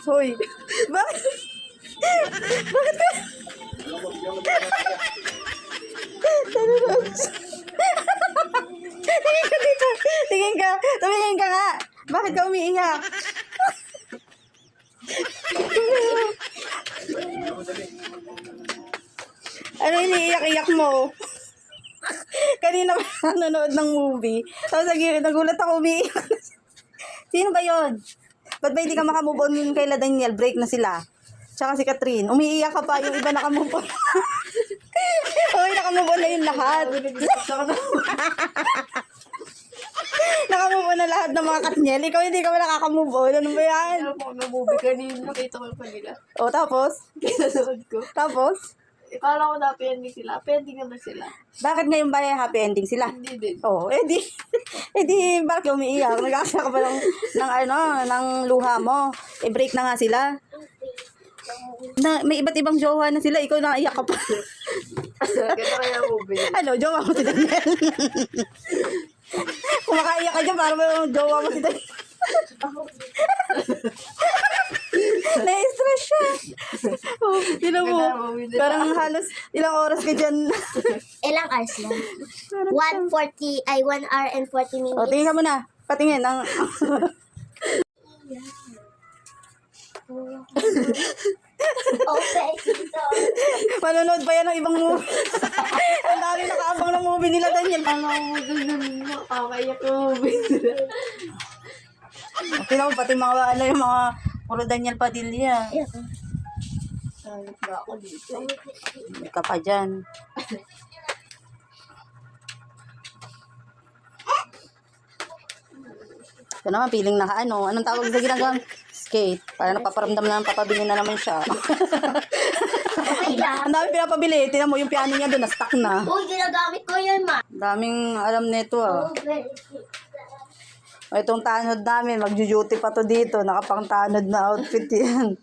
Hoy, bakit? Bakit ka? Nanonood siya. Tingin ka dito. Tingin ka. Tumingin ka nga. Bakit ka umiiyak? Ano iniiyak-iyak mo? Kanina pa nanonood ng movie. Tapos nagulat ako umiiyak. Sino ba yun? Ba't ba hindi ka makamove on kay La Daniel? Break na sila. Tsaka si Catherine. Umiiyak ka pa. Yung iba nakamove on. Uy, nakamove on na yung lahat. Nakamove on na lahat ng mga Katniel. Ikaw hindi ka wala kakamove on. Ano ba yan? Ano po, nag-movie kanina. Nakita ko pa nila. O, tapos? Kinanood ko. Tapos? Kala ko na happy sila. Pending naman sila. Bakit ngayon ba happy ending sila? Hindi din. Oh, edi bakit ka umiiyak? Nag-aasa ka ba ng luha mo? I-break na nga sila. May iba't ibang jowa na sila, ikaw naiyak ka pa. Ganda kaya movie. Ano, jowa mo si Daniel? Kung makaiyak ka dyan, parang may jowa mo si Daniel. Na-stress siya. Oh, tinan mo. Parang halos ilang oras ka dyan. Ilang hours lang? 1 hour and 40 minutes. O, tingin ka muna. Patingin. Okay, dito. Manonood pa yan ng ibang movie. Ang dami nakaabang ng movie nila, Daniel. Nakakaiyak yung movie nila. Tingnan mo, pati yung mga puro Daniel Padilla. Sayang ba ako dito? Hindi ka pa dyan. Ito naman, feeling na anong tawag sa ginagawang skate. Para napaparamdam na papabili na naman siya. Okay lang. Ang dami pinapabili. Tingnan mo yung piano niya doon, na-stuck na. Uy, ginagamit ko yun, ma. Daming alam nito ah. Okay. O, itong tanod namin, magjo-duty pa to dito. Nakapang tanod na outfit yan.